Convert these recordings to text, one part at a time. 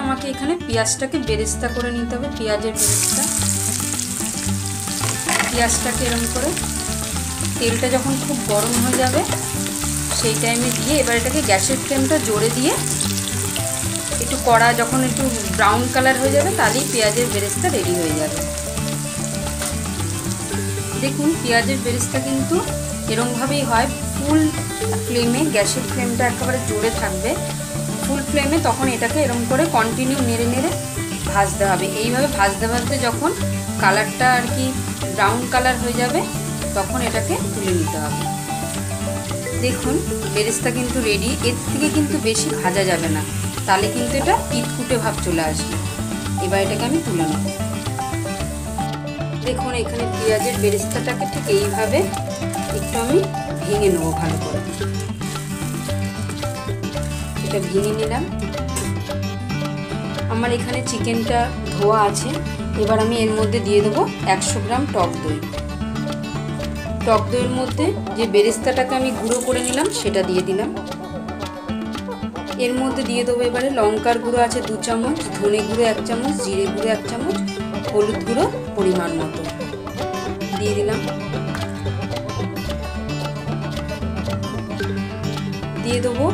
আমাকে এখানে পেঁয়াজটাকে বেরেস্তা করে নিতে হবে। পেঁয়াজের বেরেস্তা, পেঁয়াজটাকে এরকম করে তেলটা যখন খুব গরম হয়ে যাবে সেই টাইমে দিয়ে এবার এটাকে গ্যাসের ফ্লেমটা জোরে দিয়ে একটু কড়া যখন একটু ব্রাউন কালার হয়ে যাবে তাহলেই পেঁয়াজের বেরেস্তা রেডি হয়ে যাবে। দেখুন পেঁয়াজের বেরেস্তা কিন্তু এরকমভাবেই হয়, ফুল ফ্লেমে, গ্যাসের ফ্লেমটা একেবারে জোরে থাকবে, ফুল ফ্লেমে তখন এটাকে এরকম করে কন্টিনিউ নেড়ে নেড়ে ভাজতে হবে। এইভাবে ভাজতে ভাজতে যখন কালারটা আর কি ব্রাউন কালার হয়ে যাবে তখন এটাকে তুলে নিতে হবে। দেখুন বেরেস্তা কিন্তু রেডি। এর থেকে কিন্তু বেশি ভাজা যাবে না, তাহলে কিন্তু এটা পিটকুটে ভাব চলে আসবে। এবার এটাকে আমি তুলে নেব। দেখুন এখানে পেঁয়াজের বেরেস্তাটাকে ঠিক এইভাবে একটু আমি ভেঙে নেবো ভালো করে। এটা ভেঙে নিলাম। আমার এখানে চিকেনটা ধোয়া আছে। এবার আমি এর মধ্যে দিয়ে দেবো 100 গ্রাম টক দই। টক দইয়ের মধ্যে যে বেরেস্তাটাকে আমি গুঁড়ো করে নিলাম সেটা দিয়ে দিলাম। এর মধ্যে দিয়ে দেবো এবারে লঙ্কার গুঁড়ো আছে 2 চামচ, ধনে গুঁড়ো 1 চামচ, জিরে গুঁড়ো 1 চামচ, হলুদ গুঁড়ো পরিমাণ মতো দিয়ে দিলাম। দিয়ে দেবো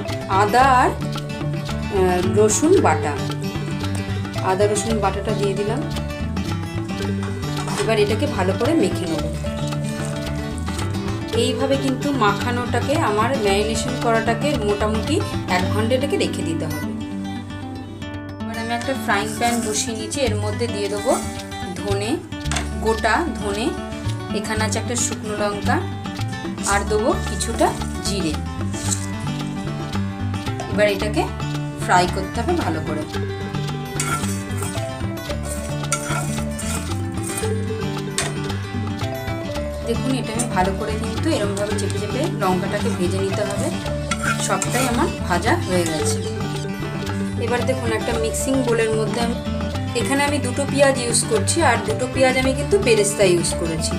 আদা আর রসুন বাটা। আদা রসুন বাটাটা দিয়ে দিলাম। এবার এটাকে ভালো করে মেখে নেব। এইভাবে কিন্তু মাখানোটাকে, আমার ম্যারিনেশন করাটাকে মোটামুটি 1 ঘন্টা এটাকে রেখে দিতে হবে। এবার আমি একটা ফ্রাইং প্যান বসিয়ে নিয়েছি। এর মধ্যে দিয়ে দেবো ধনে, গোটা ধনে, এখানে আছে একটা শুকনো লঙ্কা, আর দেবো কিছুটা জিরে। এবার এটাকে ফ্রাই করতে হবে ভালো করে। দেখুন এটা আমি ভালো করে কিন্তু এরকমভাবে চেপে চেপে লঙ্কাটাকে ভেজে নিতে হবে। সবটাই আমার ভাজা হয়ে গেছে। এবার দেখুন একটা মিক্সিং বোলের মধ্যে এখানে আমি 2টো পেঁয়াজ ইউজ করছি, আর 2টো পেঁয়াজ আমি কিন্তু বেরেস্তা ইউজ করেছি।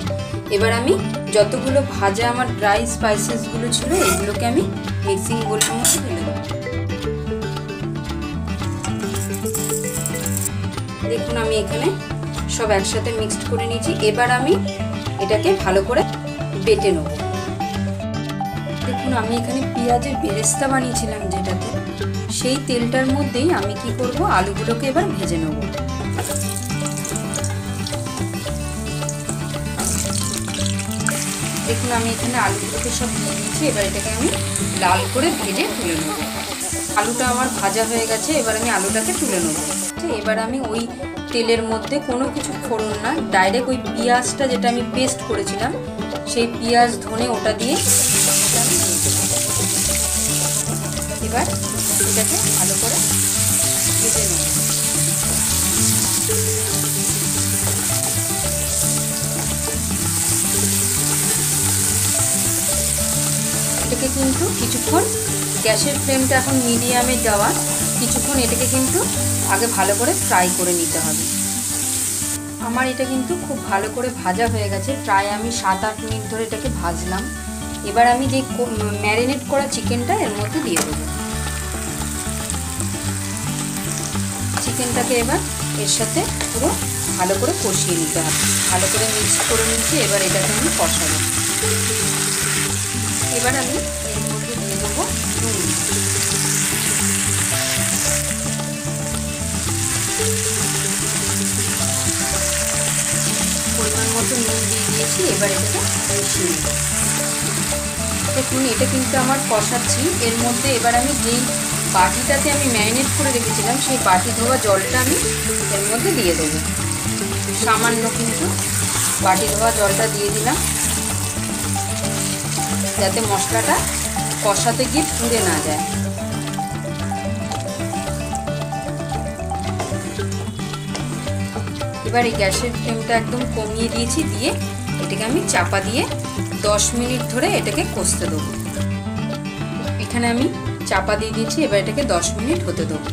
এবার আমি যতগুলো ভাজা আমার ড্রাই স্পাইসেসগুলো ছিল এগুলোকে আমি মিক্সিং বোলের মধ্যে ঢেলে দেবো। দেখুন আমি এখানে সব একসাথে মিক্সড করে নিয়েছি। এবার আমি এটাকে ভালো করে বেটে নেব। দেখুন আমি এখানে পেঁয়াজের বেরেস্তা বানিয়েছিলাম যেটাতে, সেই তেলটার মধ্যেই আমি কি করব, আলুগুলোকে এবার ভেজে নেব। দেখুন আমি এখানে আলুগুলোকে সব দিয়ে দিয়েছি। এবার এটাকে আমি লাল করে ভেজে তুলে নেব। আলুটা আমার ভাজা হয়ে গেছে। এবার আমি আলুটাকে তুলে নেব। এবার আমি ওই তেলের মধ্যে কোনো কিছু ফোড়ন না, ডাইরেক্ট ওই পেঁয়াজটা যেটা আমি পেস্ট করেছিলাম সেই পেঁয়াজ ধনে ওটা দিয়ে এবার এটাকে ভালো করে ভেজে নেব। এটাকে কিন্তু কিছুক্ষণ, গ্যাসের ফ্লেমটা এখন মিডিয়ামে দেওয়া, কিছুক্ষণ এটাকে কিন্তু আগে ভালো করে ফ্রাই করে নিতে হবে। আমার এটা কিন্তু খুব ভালো করে ভাজা হয়ে গেছে। প্রায় আমি 7-8 মিনিট ধরে এটাকে ভাজলাম। এবার আমি যে ম্যারিনেট করা চিকেনটা এর মধ্যে দিয়ে দেবো। চিকেনটাকে এবার এর সাথে পুরো ভালো করে কষিয়ে নিতে হবে। ভালো করে মিক্স করে নিচ্ছি। এবার এটাকে আমি কষাবো। এবার আমি এর মধ্যে দিয়ে দেবো নুন। পরিমাণ মতো নুন দিয়ে দিয়েছি। এবার এটাকে মিশিয়ে নেব। দেখুন এটা কিন্তু আমার কষাচ্ছি। এর মধ্যে এবার আমি যেই বাটিটাতে আমি ম্যারিনেট করে রেখেছিলাম সেই বাটি ধোয়া জলটা আমি এর মধ্যে দিয়ে দেবো। সামান্য কিন্তু বাটি ধোয়া জলটা দিয়ে দিলাম, যাতে মশলাটা কষাতে গিয়ে পুড়ে না যায়। এবার এই গ্যাসের ফ্লেমটা একদম কমিয়ে দিয়েছি। দিয়ে এটাকে আমি চাপা দিয়ে 10 মিনিট ধরে এটাকে কষতে দেবো। এখানে আমি চাপা দিয়ে দিয়েছি। এবার এটাকে 10 মিনিট হতে দেবো।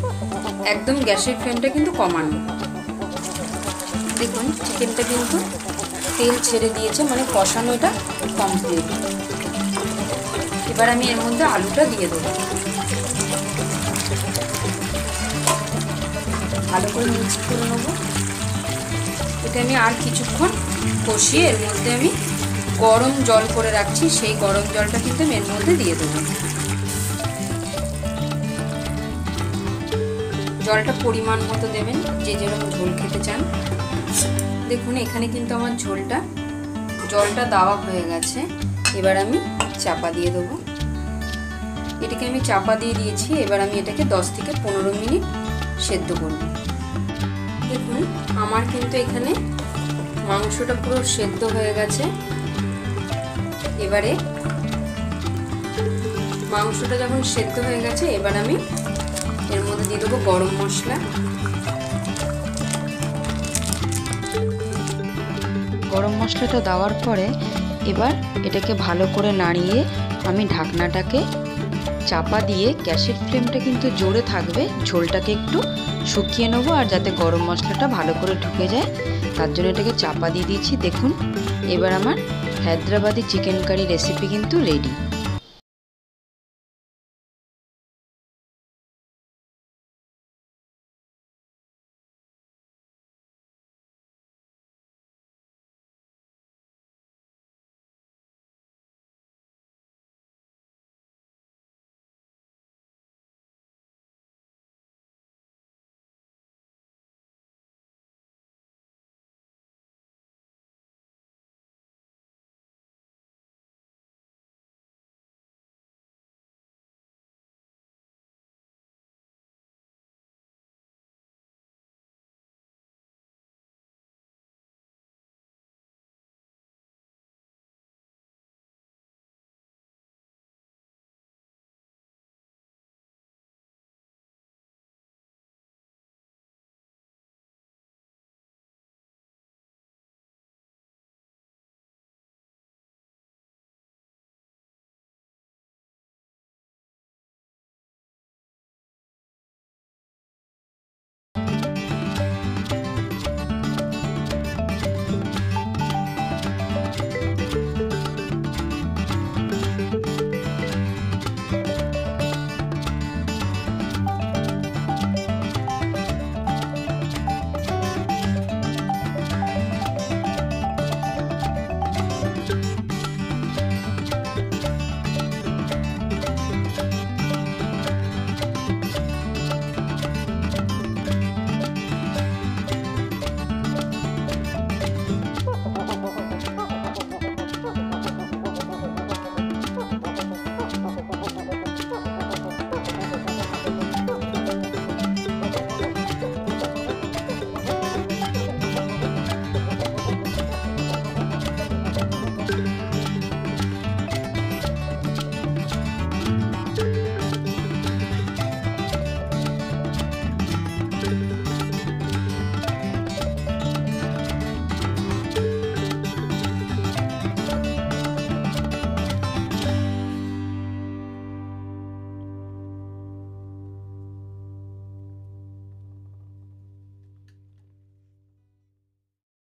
একদম গ্যাসের ফ্লেমটা কিন্তু কমানো। দেখুন চিকেনটা কিন্তু তেল ছেড়ে দিয়েছে, মানে কষানো এটা কমপ্লিট। এবার আমি এর মধ্যে আলুটা দিয়ে দেবো। ভালো করে মিক্স করে নেবো। এটা আমি আর কিছুক্ষণ কষিয়ে এর মধ্যে আমি গরম জল করে রাখছি, সেই গরম জলটা কিন্তু আমি এর মধ্যে দিয়ে দেবো। জলটা পরিমাণ মতো দেবেন, যে যেরকম ঝোল খেতে চান। দেখুন এখানে কিন্তু আমার জলটা দেওয়া হয়ে গেছে। এবার আমি চাপা দিয়ে দেবো। এটাকে আমি চাপা দিয়ে দিয়েছি। এবার আমি এটাকে 10 থেকে 15 মিনিট সেদ্ধ করব। দেখুন আমার কিন্তু এখানে মাংসটা পুরো সেদ্ধ হয়ে গেছে। এবারে মাংসটা যখন সেদ্ধ হয়ে গেছে, এবার আমি এর মধ্যে দিয়ে দেবো গরম মশলা। গরম মশলাটা দেওয়ার পরে এবার এটাকে ভালো করে নাড়িয়ে আমি ঢাকনাটাকে চাপা দিয়ে, গ্যাসের ফ্লেমটা কিন্তু জোরে থাকবে, ঝোলটাকে একটু শুকিয়ে নেবো আর যাতে গরম মশলাটা ভালো করে ঢুকে যায় তার জন্য এটাকে চাপা দিয়ে দিয়েছি। দেখুন এবার আমার হায়দ্রাবাদি চিকেন কারি রেসিপি কিন্তু রেডি।